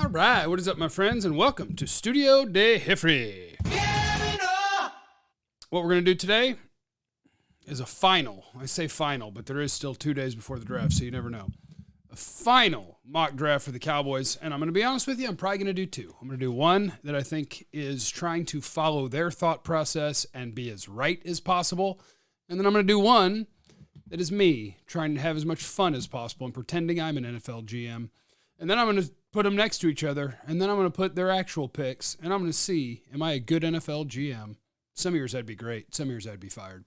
All right, what is up, my friends, and welcome to Studio de Hifri. What we're going to do today is a final. I say final, but there is still 2 days before the draft, so you never know. A final mock draft for the Cowboys, and I'm going to be honest with you, I'm probably going to do two. I'm going to do one that I think is trying to follow their thought process and be as right as possible, and then I'm going to do one that is me trying to have as much fun as possible and pretending I'm an NFL GM, and then I'm going to put them next to each other, and then I'm going to put their actual picks, and I'm going to see, am I a good NFL GM? Some years I'd be great. Some years I'd be fired.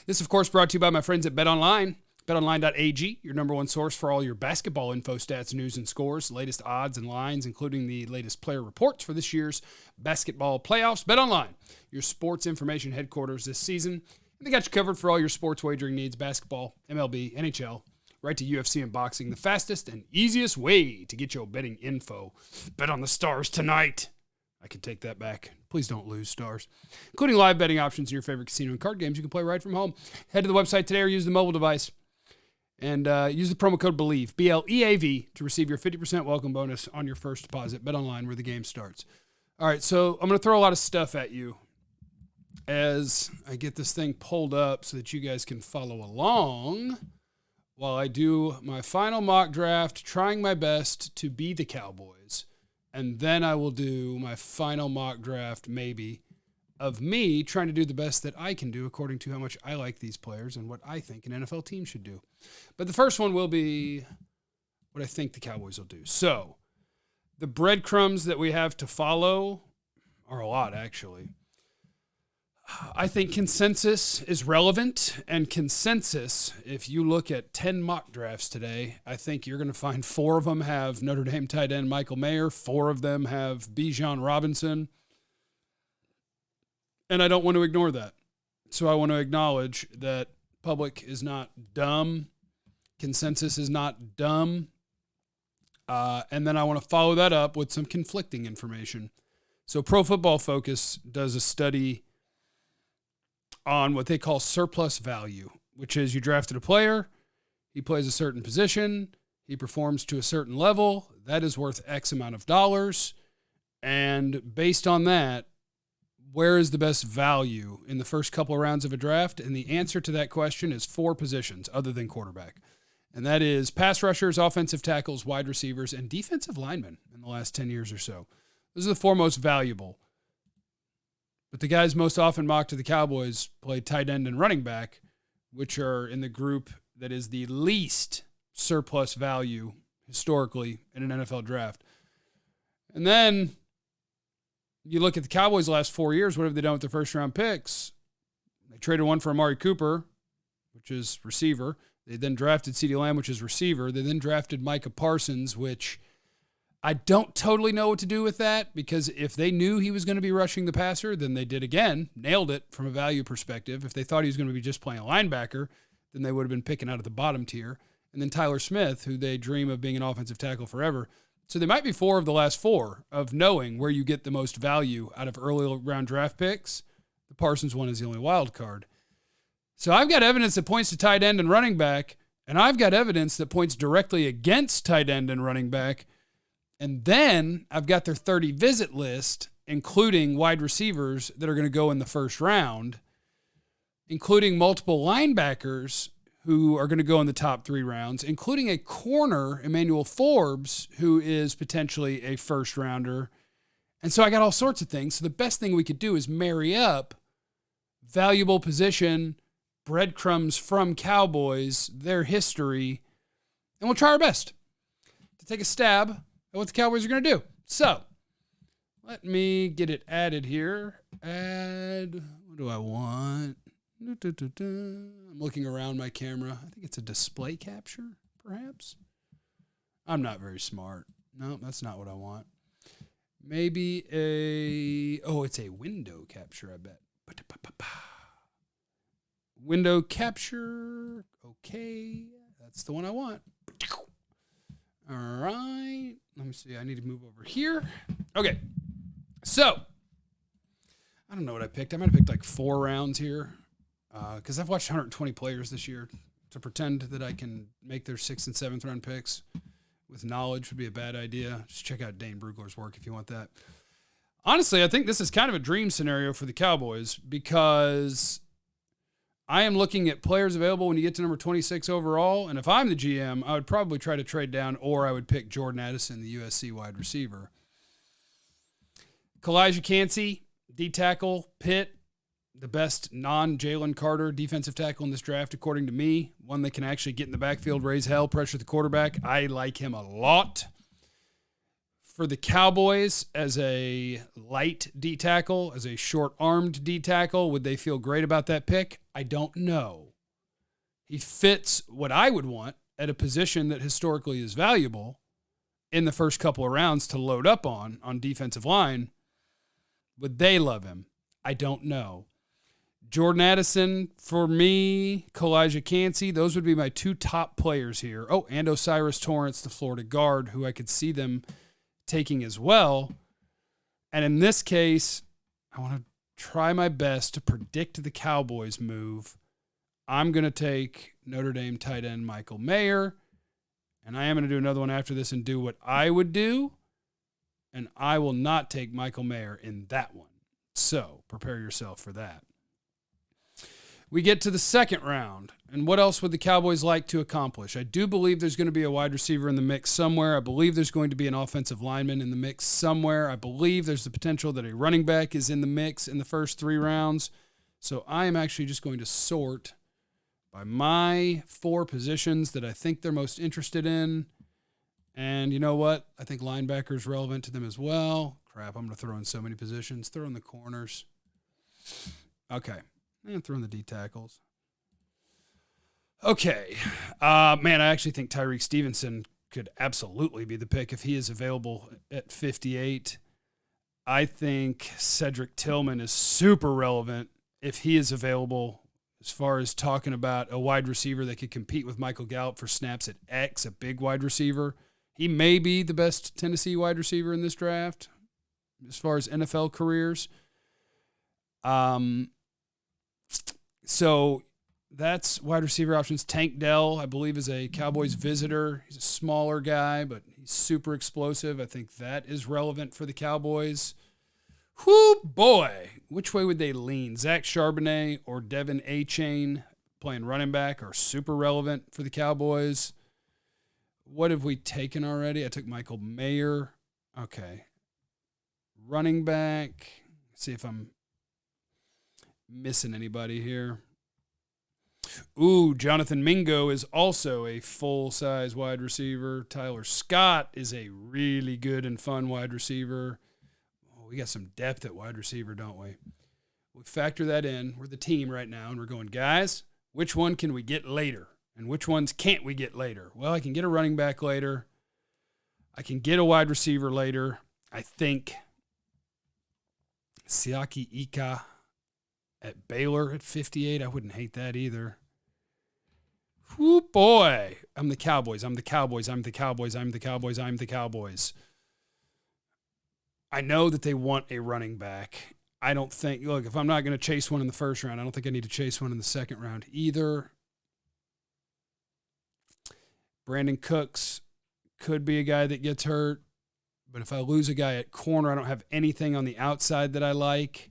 This, of course, brought to you by my friends at BetOnline. BetOnline.ag, your number one source for all your basketball info, stats, news, and scores, latest odds and lines, including the latest player reports for this year's basketball playoffs. BetOnline, your sports information headquarters this season. And they got you covered for all your sports wagering needs, basketball, MLB, NHL, right to UFC and boxing. The fastest and easiest way to get your betting info. Bet on the stars tonight. I can take that back. Please don't lose, stars. Including live betting options in your favorite casino and card games you can play right from home. Head to the website today or use the mobile device. And use the promo code BELIEVE, B-L-E-A-V, to receive your 50% welcome bonus on your first deposit. Bet online where the game starts. All right, so I'm going to throw a lot of stuff at you as I get this thing pulled up so that you guys can follow along while I do my final mock draft, trying my best to be the Cowboys. And then I will do my final mock draft, maybe, of me trying to do the best that I can do according to how much I like these players and what I think an NFL team should do. But the first one will be what I think the Cowboys will do. So the breadcrumbs that we have to follow are a lot, actually. I think consensus is relevant, and consensus, if you look at 10 mock drafts today, I think you're going to find 4 of them have Notre Dame tight end Michael Mayer, 4 of them have Bijan Robinson, and I don't want to ignore that. So I want to acknowledge that public is not dumb, consensus is not dumb, and then I want to follow that up with some conflicting information. So Pro Football Focus does a study on what they call surplus value, which is you drafted a player, he plays a certain position, he performs to a certain level, that is worth X amount of dollars, and based on that, where is the best value in the first couple of rounds of a draft? And the answer to that question is 4 positions other than quarterback, and that is pass rushers, offensive tackles, wide receivers, and defensive linemen in the last 10 years or so. Those are the 4 most valuable. But the guys most often mocked to the Cowboys play tight end and running back, which are in the group that is the least surplus value historically in an NFL draft. And then you look at the Cowboys the last 4 years, what have they done with their first-round picks? They traded one for Amari Cooper, which is receiver. They then drafted CeeDee Lamb, which is receiver. They then drafted Micah Parsons, which I don't totally know what to do with that, because if they knew he was going to be rushing the passer, then they did again, nailed it from a value perspective. If they thought he was going to be just playing a linebacker, then they would have been picking out of the bottom tier. And then Tyler Smith, who they dream of being an offensive tackle forever. So they might be 4 of the last 4 of knowing where you get the most value out of early round draft picks. The Parsons one is the only wild card. So I've got evidence that points to tight end and running back, and I've got evidence that points directly against tight end and running back. And then I've got their 30 visit list, including wide receivers that are going to go in the first round, including multiple linebackers who are going to go in the top 3 rounds, including a corner, Emmanuel Forbes, who is potentially a first rounder. And so I got all sorts of things. So the best thing we could do is marry up valuable position, breadcrumbs from Cowboys, their history, and we'll try our best to take a stab at what the Cowboys are going to do. So let me get it added here. Add, what do I want? I'm looking around my camera. I think it's a display capture, perhaps. I'm not very smart. No, that's not what I want. Maybe it's a window capture, I bet. Window capture. Okay, that's the one I want. All right. Let me see. I need to move over here. Okay. So, I don't know what I picked. I might have picked like 4 rounds here because I've watched 120 players this year to pretend that I can make their 6th and 7th round picks with knowledge would be a bad idea. Just check out Dane Brugler's work if you want that. Honestly, I think this is kind of a dream scenario for the Cowboys because I am looking at players available when you get to number 26 overall, and if I'm the GM, I would probably try to trade down, or I would pick Jordan Addison, the USC wide receiver. Kalijah Kancey, D-tackle, Pitt, the best non-Jalen Carter defensive tackle in this draft, according to me. One that can actually get in the backfield, raise hell, pressure the quarterback. I like him a lot. For the Cowboys, as a light D-tackle, as a short-armed D-tackle, would they feel great about that pick? I don't know. He fits what I would want at a position that historically is valuable in the first couple of rounds to load up on defensive line. Would they love him? I don't know. Jordan Addison, for me, Kalijah Kancey, those would be my two top players here. Oh, and Osiris Torrance, the Florida guard, who I could see them taking as well. And in this case, I want to try my best to predict the Cowboys move. I'm going to take Notre Dame tight end Michael Mayer, and I am going to do another one after this and do what I would do, and I will not take Michael Mayer in that one. So prepare yourself for that. We get to the second round, and what else would the Cowboys like to accomplish? I do believe there's going to be a wide receiver in the mix somewhere. I believe there's going to be an offensive lineman in the mix somewhere. I believe there's the potential that a running back is in the mix in the first 3 rounds. So I am actually just going to sort by my 4 positions that I think they're most interested in. And you know what? I think linebacker is relevant to them as well. Crap, I'm going to throw in so many positions. Throw in the corners. Okay. And throw in the D tackles. Okay. Man, I actually think Tyreek Stevenson could absolutely be the pick if he is available at 58. I think Cedric Tillman is super relevant if he is available as far as talking about a wide receiver that could compete with Michael Gallup for snaps at X, a big wide receiver. He may be the best Tennessee wide receiver in this draft as far as NFL careers. So that's wide receiver options. Tank Dell, I believe, is a Cowboys visitor. He's a smaller guy, but he's super explosive. I think that is relevant for the Cowboys. Whoo, boy. Which way would they lean? Zach Charbonnet or Devin Achane playing running back are super relevant for the Cowboys. What have we taken already? I took Michael Mayer. Okay. Running back. Let's see if I'm missing anybody here. Ooh, Jonathan Mingo is also a full-size wide receiver. Tyler Scott is a really good and fun wide receiver. Oh, we got some depth at wide receiver, don't we? We factor that in. We're the team right now, and we're going, guys, which one can we get later? And which ones can't we get later? Well, I can get a running back later. I can get a wide receiver later. I think Siaki Ika at Baylor at 58, I wouldn't hate that either. Whoo, boy. I'm the Cowboys. I'm the Cowboys. I'm the Cowboys. I'm the Cowboys. I'm the Cowboys. I know that they want a running back. I don't think, look, if I'm not going to chase one in the first round, I don't think I need to chase one in the second round either. Brandon Cooks could be a guy that gets hurt, but if I lose a guy at corner, I don't have anything on the outside that I like.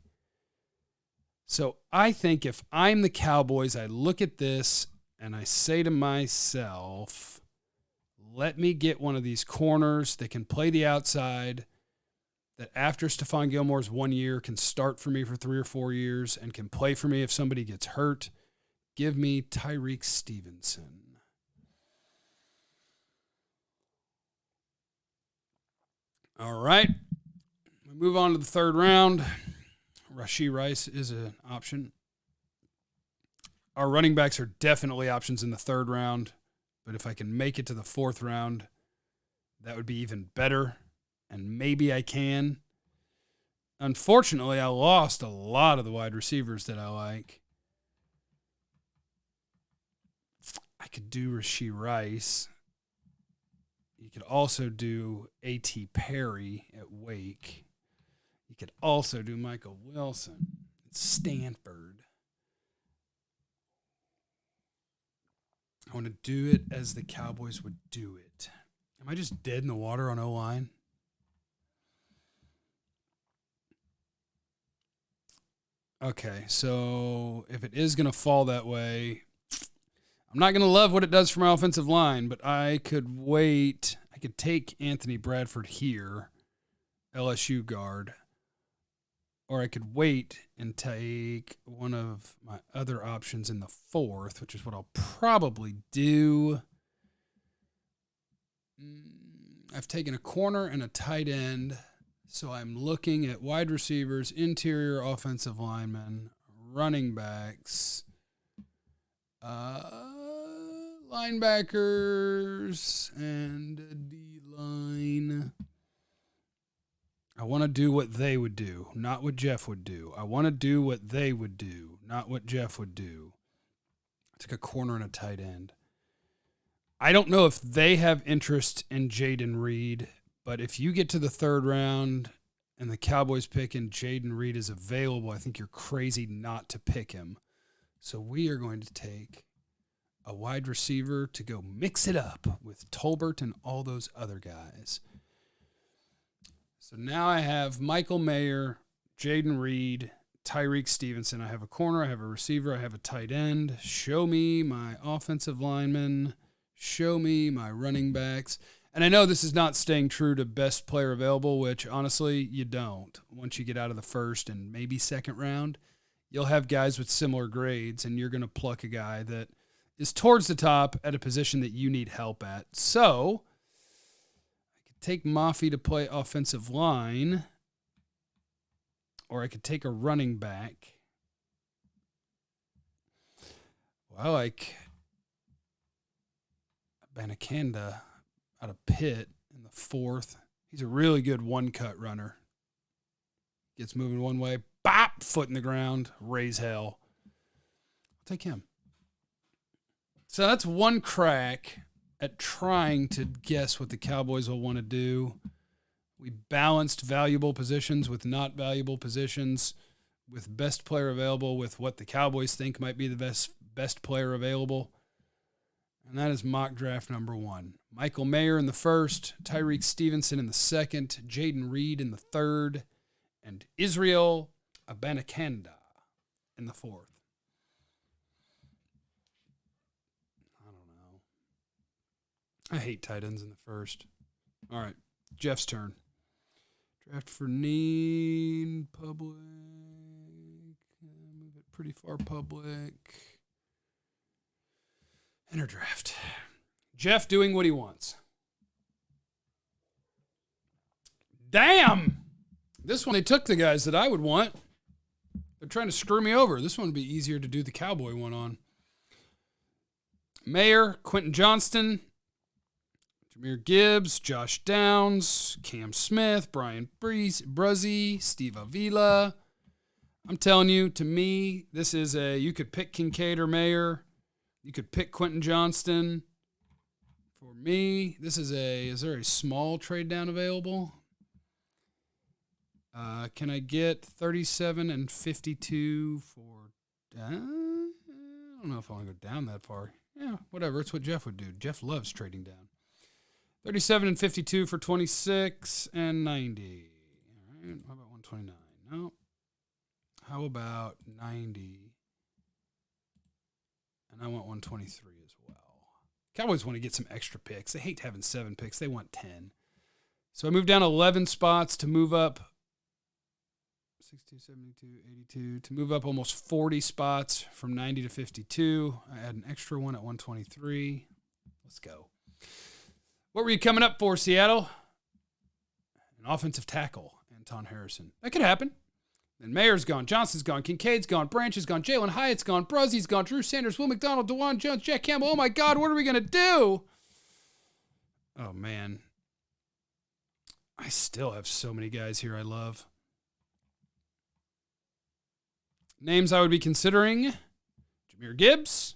So I think if I'm the Cowboys, I look at this and I say to myself, let me get one of these corners that can play the outside, that after Stephon Gilmore's 1 year can start for me for 3 or 4 years and can play for me if somebody gets hurt. Give me Tyreek Stevenson. All right. We move on to the third round. Rashee Rice is an option. Our running backs are definitely options in the third round, but if I can make it to the fourth round, that would be even better, and maybe I can. Unfortunately, I lost a lot of the wide receivers that I like. I could do Rashee Rice. You could also do A.T. Perry at Wake. You could also do Michael Wilson at Stanford. I want to do it as the Cowboys would do it. Am I just dead in the water on O-line? Okay, so if it is going to fall that way, I'm not going to love what it does for my offensive line, but I could wait. I could take Anthony Bradford here, LSU guard, or I could wait and take one of my other options in the 4th, which is what I'll probably do. I've taken a corner and a tight end, so I'm looking at wide receivers, interior offensive linemen, running backs, linebackers, and D-line. I want to do what they would do, not what Jeff would do. I want to do what they would do, not what Jeff would do. I took a corner and a tight end. I don't know if they have interest in Jaden Reed, but if you get to the 3rd round and the Cowboys pick and Jaden Reed is available, I think you're crazy not to pick him. So we are going to take a wide receiver to go mix it up with Tolbert and all those other guys. So now I have Michael Mayer, Jaden Reed, Tyreek Stevenson. I have a corner, I have a receiver, I have a tight end. Show me my offensive linemen. Show me my running backs. And I know this is not staying true to best player available, which honestly you don't. Once you get out of the 1st and maybe 2nd round, you'll have guys with similar grades, and you're going to pluck a guy that is towards the top at a position that you need help at. So I could take Mafi to play offensive line, or I could take a running back. Well, I like Banakanda out of Pitt in the 4th. He's a really good one-cut runner. Gets moving one way, bop, foot in the ground, raise hell. I'll take him. So that's one crack at trying to guess what the Cowboys will want to do. We balanced valuable positions with not valuable positions, with best player available with what the Cowboys think might be the best player available. And that is mock draft number 1. Michael Mayer in the 1st, Tyreek Stevenson in the 2nd, Jaden Reed in the 3rd, and Israel Abanikanda in the 4th. I don't know. I hate tight ends in the 1st. All right, Jeff's turn. Draft for need, public. Move it pretty far public. Enter draft. Jeff doing what he wants. Damn! This one, they took the guys that I would want. They're trying to screw me over. This one would be easier to do the Cowboy one on. Mayer, Quentin Johnston, Jahmyr Gibbs, Josh Downs, Cam Smith, Brian Bruzzy, Steve Avila. I'm telling you, to me, this is you could pick Kincaid or Mayer. You could pick Quentin Johnston. For me, this is is there a small trade down available? Can I get 37 and 52 for, I don't know if I want to go down that far. Yeah, whatever. It's what Jeff would do. Jeff loves trading down. 37 and 52 for 26 and 90. All right. How about 129? No. How about 90? And I want 123 as well. Cowboys want to get some extra picks. They hate having 7 picks. They want 10. So I moved down 11 spots to move up 62, 72, 82, to move up almost 40 spots from 90 to 52. I had an extra one at 123. Let's go. What were you coming up for, Seattle? An offensive tackle, Anton Harrison. That could happen. Then Mayer's gone, Johnson's gone, Kincaid's gone, Branch is gone, Jalen Hyatt's gone, Bruzzy's gone, Drew Sanders, Will McDonald, DeJuan Jones, Jack Campbell. Oh, my God, what are we going to do? Oh, man. I still have so many guys here I love. Names I would be considering: Jahmyr Gibbs,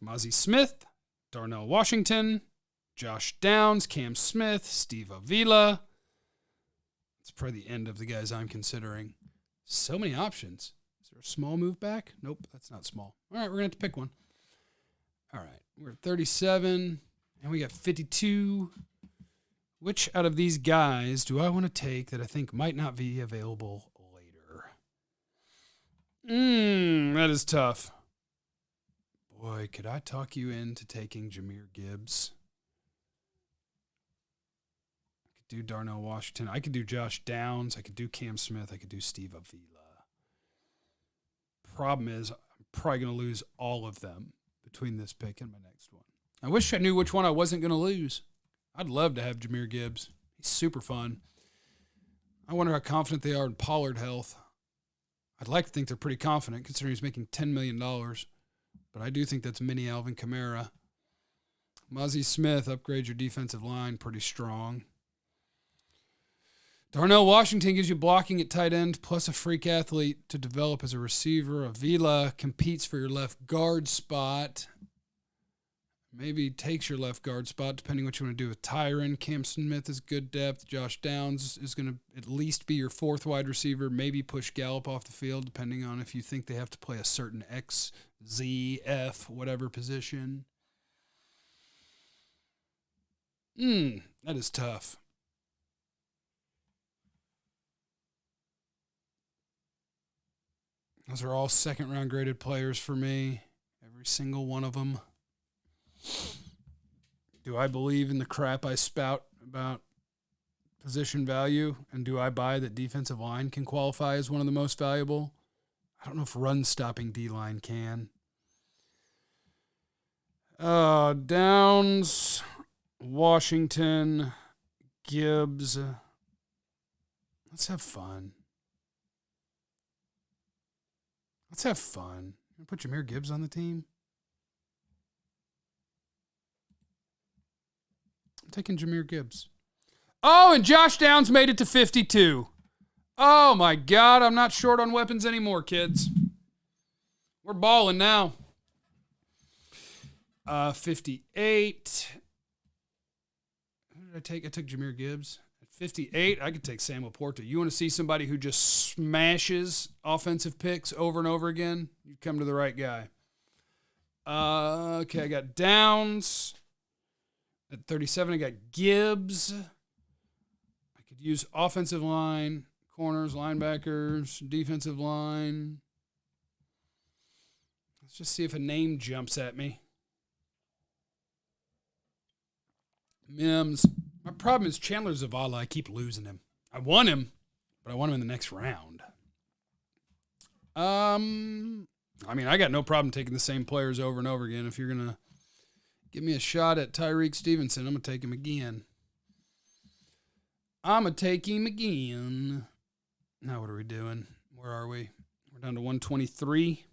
Mozzie Smith, Darnell Washington, Josh Downs, Cam Smith, Steve Avila. That's probably the end of the guys I'm considering. So many options. Is there a small move back? Nope, that's not small. All right, we're going to have to pick one. All right, we're at 37, and we got 52. Which out of these guys do I want to take that I think might not be available later? That is tough. Boy, could I talk you into taking Jahmyr Gibbs? I could do Darnell Washington. I could do Josh Downs. I could do Cam Smith. I could do Steve Avila. Problem is, I'm probably going to lose all of them between this pick and my next one. I wish I knew which one I wasn't going to lose. I'd love to have Jahmyr Gibbs. He's super fun. I wonder how confident they are in Pollard health. I'd like to think they're pretty confident considering he's making $10 million. But I do think that's mini Alvin Kamara. Mozzie Smith, upgrade your defensive line pretty strong. Darnell Washington gives you blocking at tight end plus a freak athlete to develop as a receiver. Avila competes for your left guard spot. Maybe takes your left guard spot depending what you want to do with Tyron. Cam Smith is good depth. Josh Downs is going to at least be your fourth wide receiver. Maybe push Gallup off the field depending on if you think they have to play a certain X, Z, F, whatever position. That is tough. Those are all second-round graded players for me. Every single one of them. Do I believe in the crap I spout about position value? And do I buy that defensive line can qualify as one of the most valuable? I don't know if run-stopping D-line can. Downs, Washington, Gibbs. Let's have fun. Put Jahmyr Gibbs on the team. I'm taking Jahmyr Gibbs. Oh, and Josh Downs made it to 52. Oh, my God. I'm not short on weapons anymore, kids. We're balling now. 58. Who did I take? I took Jahmyr Gibbs. At 58, I could take Sam Laporta. You want to see somebody who just smashes offensive picks over and over again? You come to the right guy. Okay, I got Downs. At 37, I got Gibbs. I could use offensive line, corners, linebackers, defensive line. Let's just see if a name jumps at me. Mims. My problem is Chandler Zavala. I keep losing him. I want him, but I want him in the next round. I mean, I got no problem taking the same players over and over again. If you're going to give me a shot at Tyreek Stevenson, I'm going to take him again. Now, what are we doing? Where are we? We're down to 123.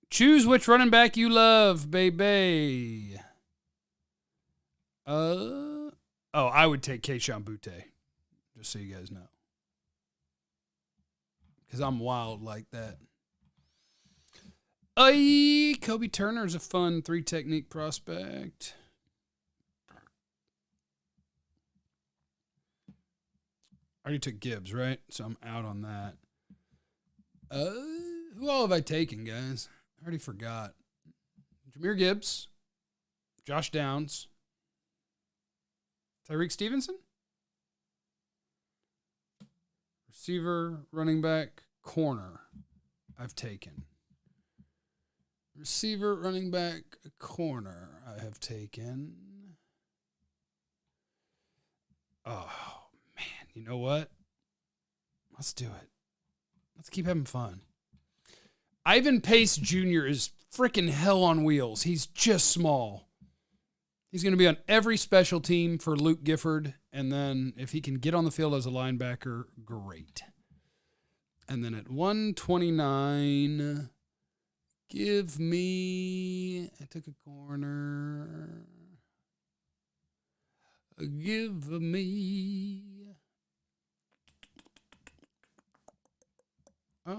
Choose which running back you love, baby. I would take Keyshawn Butte, just so you guys know. Because I'm wild like that. Kobe Turner's a fun 3-technique prospect. I already took Gibbs, right? So I'm out on that. Who all have I taken, guys? I already forgot. Jahmyr Gibbs, Josh Downs, Tyreek Stevenson, receiver, running back, corner. I've taken. Receiver, running back, corner. I have taken. Oh, man. You know what? Let's do it. Let's keep having fun. Ivan Pace Jr. is freaking hell on wheels. He's just small. He's going to be on every special team for Luke Gifford. And then if he can get on the field as a linebacker, great. And then at 129... give me, I took a corner. Give me. I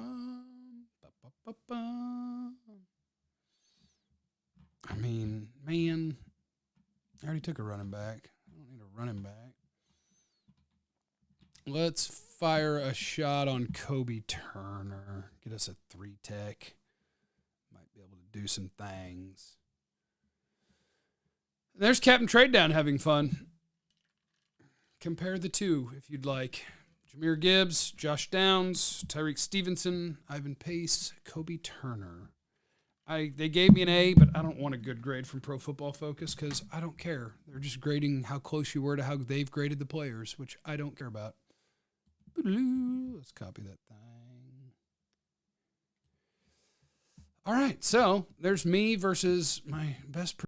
mean, man, I already took a running back. I don't need a running back. Let's fire a shot on Kobe Turner. Get us a 3-tech. Might be able to do some things. There's Captain Trade Down having fun. Compare the two if you'd like. Jahmyr Gibbs, Josh Downs, Tyreek Stevenson, Ivan Pace, Kobe Turner. They gave me an A, but I don't want a good grade from Pro Football Focus because I don't care. They're just grading how close you were to how they've graded the players, which I don't care about. Let's copy that thing. All right, so there's me versus my best